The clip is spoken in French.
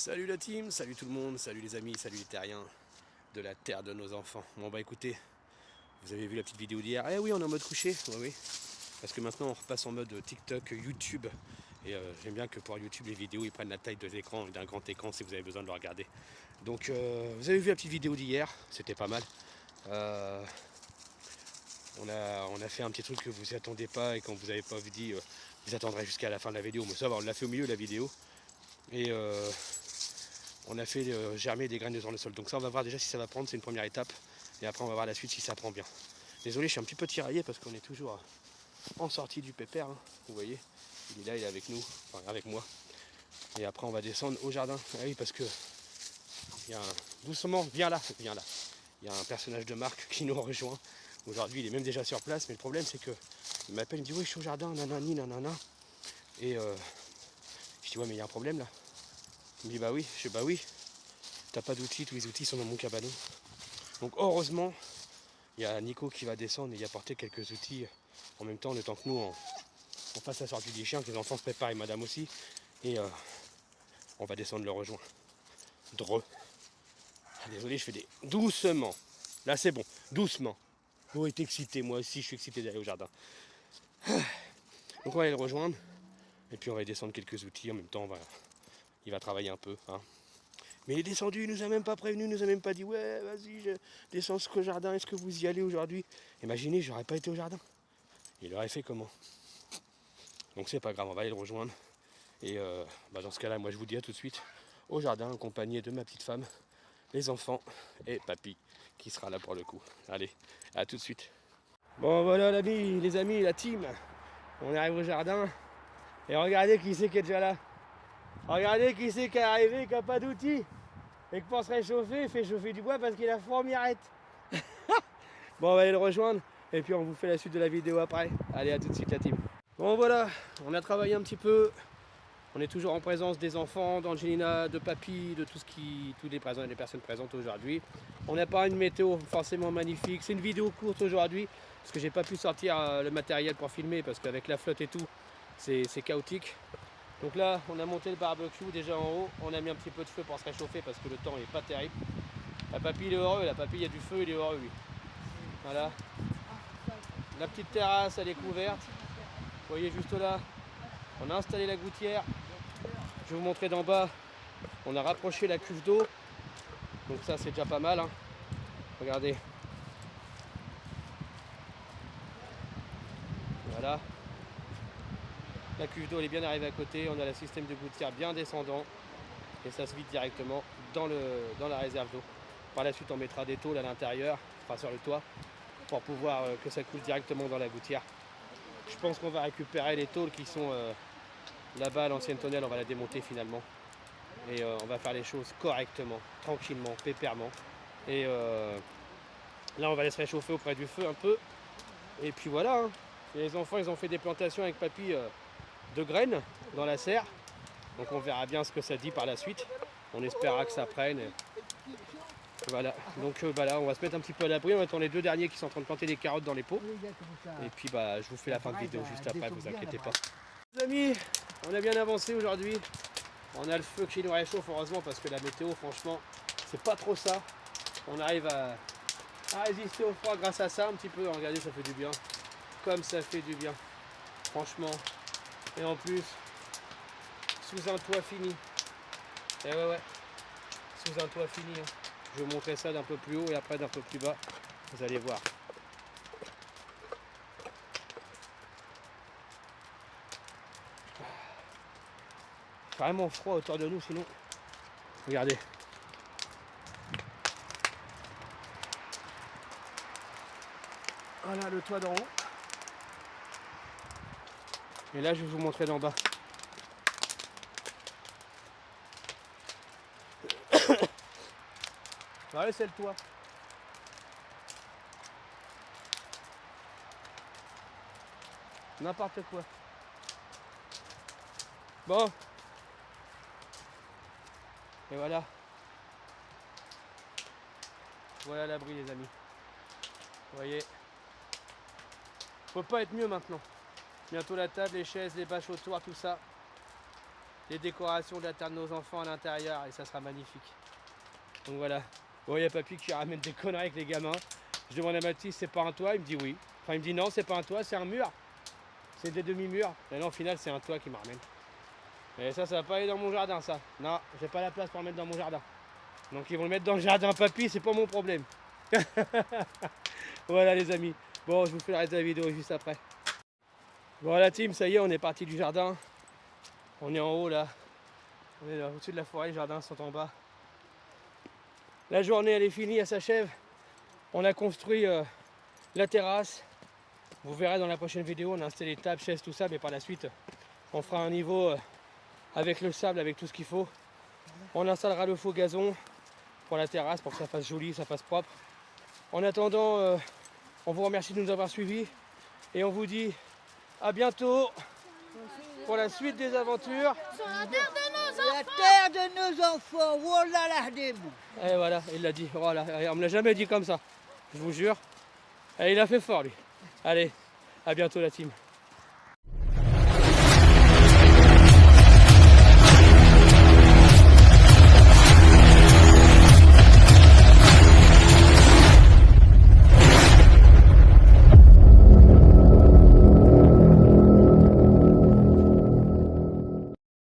Salut la team, salut tout le monde, salut les amis, salut les terriens de la terre de nos enfants. Bon bah écoutez, vous avez vu la petite vidéo d'hier. Eh oui, on est en mode couché, oui. Parce que maintenant on repasse en mode TikTok, YouTube. Et j'aime bien que pour YouTube les vidéos ils prennent la taille de l'écran, d'un grand écran si vous avez besoin de le regarder. Donc vous avez vu la petite vidéo d'hier, c'était pas mal. On a fait un petit truc que vous n'y attendez pas et quand vous n'avez pas dit, vous attendrez jusqu'à la fin de la vidéo. Mais ça va, on l'a fait au milieu de la vidéo. Et on a fait germer des graines de tournesol. Donc ça on va voir déjà si ça va prendre, c'est une première étape. Et après on va voir la suite si ça prend bien. Désolé, je suis un petit peu tiraillé parce qu'on est toujours en sortie du pépère. Hein. Vous voyez, il est là, il est avec nous, enfin avec moi. Et après on va descendre au jardin. Ah oui, parce que il y a doucement, viens là. Il y a un personnage de Marc qui nous rejoint. Aujourd'hui il est même déjà sur place, mais le problème c'est que il m'appelle, il me dit oui je suis au jardin, nanani, nanana. Et je dis ouais mais il y a un problème là. Il me dit bah oui, je dis bah oui. T'as pas d'outils, tous les outils sont dans mon cabanon. Donc heureusement, il y a Nico qui va descendre et y apporter quelques outils en même temps, le temps que nous on fasse la sortie des chiens, que les enfants se préparent et madame aussi. Et on va descendre le rejoindre. Dreux. Désolé, je fais des... Doucement. Là c'est bon, doucement. Vous êtes excité, moi aussi je suis excité d'aller au jardin. Donc on va aller le rejoindre. Et puis on va descendre quelques outils, en même temps il va travailler un peu. Hein. Mais il est descendu, il nous a même pas prévenu, il nous a même pas dit ouais vas-y je descends au jardin, est-ce que vous y allez aujourd'hui? Imaginez, j'aurais pas été au jardin. Il aurait fait comment? Donc c'est pas grave, on va aller le rejoindre. Et dans ce cas-là, moi je vous dis à tout de suite au jardin, accompagné de ma petite femme, les enfants et papy qui sera là pour le coup. Allez, à tout de suite. Bon voilà les amis, la team. On arrive au jardin et regardez qui c'est qui est déjà là. Regardez qui c'est qui est arrivé, qui n'a pas d'outils. Et que pour se réchauffer, il fait chauffer du bois parce qu'il a fourmirette. Bon, on va aller le rejoindre et puis on vous fait la suite de la vidéo après. Allez, à tout de suite la team. Bon voilà, on a travaillé un petit peu. On est toujours en présence des enfants, d'Angelina, de papy, de toutes les personnes présentes aujourd'hui. On n'a pas une météo forcément magnifique. C'est une vidéo courte aujourd'hui parce que j'ai pas pu sortir le matériel pour filmer parce qu'avec la flotte et tout, c'est chaotique. Donc là, on a monté le barbecue déjà en haut. On a mis un petit peu de feu pour se réchauffer parce que le temps n'est pas terrible. La papy, il est heureux. La papy, il y a du feu, il est heureux, lui. Voilà. La petite terrasse, elle est couverte. Vous voyez juste là, on a installé la gouttière. Je vais vous montrer d'en bas. On a rapproché la cuve d'eau. Donc ça, c'est déjà pas mal. Hein. Regardez. Voilà. La cuve d'eau, elle est bien arrivée à côté. On a le système de gouttière bien descendant. Et ça se vide directement dans la réserve d'eau. Par la suite, on mettra des tôles à l'intérieur, enfin sur le toit, pour pouvoir que ça coule directement dans la gouttière. Je pense qu'on va récupérer les tôles qui sont là-bas à l'ancienne tonnelle, on va la démonter finalement. Et on va faire les choses correctement, tranquillement, pépèrement. Et là, on va aller se réchauffer auprès du feu un peu. Et puis voilà, hein. Et les enfants, ils ont fait des plantations avec papy de graines dans la serre. Donc on verra bien ce que ça dit par la suite. On espérera que ça prenne. Voilà, donc là on va se mettre un petit peu à l'abri, on attend les deux derniers qui sont en train de planter des carottes dans les pots. Et puis je vous fais la fin de vidéo juste après, vous inquiétez pas. Les amis, on a bien avancé aujourd'hui. On a le feu qui nous réchauffe heureusement parce que la météo franchement c'est pas trop ça. On arrive à résister au froid grâce à ça un petit peu, regardez ça fait du bien. Comme ça fait du bien, franchement. Et en plus, sous un toit fini. Et ouais, sous un toit fini. Hein. Je vais vous montrer ça d'un peu plus haut et après d'un peu plus bas. Vous allez voir. Vraiment froid autour de nous sinon. Regardez. Voilà le toit d'en haut. Et là je vais vous montrer d'en bas. Voilà, c'est le toit. N'importe quoi. Bon. Et voilà. Voilà l'abri les amis. Vous voyez. Faut pas être mieux maintenant. Bientôt la table, les chaises, les bâches autour, tout ça. les décorations de la table de nos enfants à l'intérieur et ça sera magnifique. Donc voilà. Bon, il y a papy qui ramène des conneries avec les gamins. Je demande à Mathis, c'est pas un toit? Il me dit oui. Enfin, il me dit non, c'est pas un toit, c'est un mur. C'est des demi-murs. Et non, au final, c'est un toit qui me ramène. Et ça va pas aller dans mon jardin, ça. Non, j'ai pas la place pour le mettre dans mon jardin. Donc ils vont le mettre dans le jardin, papy, c'est pas mon problème. Voilà les amis. Bon, je vous fais le reste de la vidéo juste après. Bon la team, ça y est, on est parti du jardin. On est en haut là. On est au-dessus de la forêt, les jardins sont en bas. La journée elle est finie, elle s'achève. On a construit la terrasse. Vous verrez dans la prochaine vidéo, on a installé tables, chaises, tout ça, mais par la suite, on fera un niveau avec le sable, avec tout ce qu'il faut. On installera le faux gazon pour la terrasse, pour que ça fasse joli, ça fasse propre. En attendant, on vous remercie de nous avoir suivis et on vous dit à bientôt pour la suite des aventures. Sur la terre de nos enfants. La terre de nos enfants, voilà l'Ahdim. Et voilà, il l'a dit. Voilà, on me l'a jamais dit comme ça, je vous jure. Et il a fait fort lui. Allez, à bientôt la team.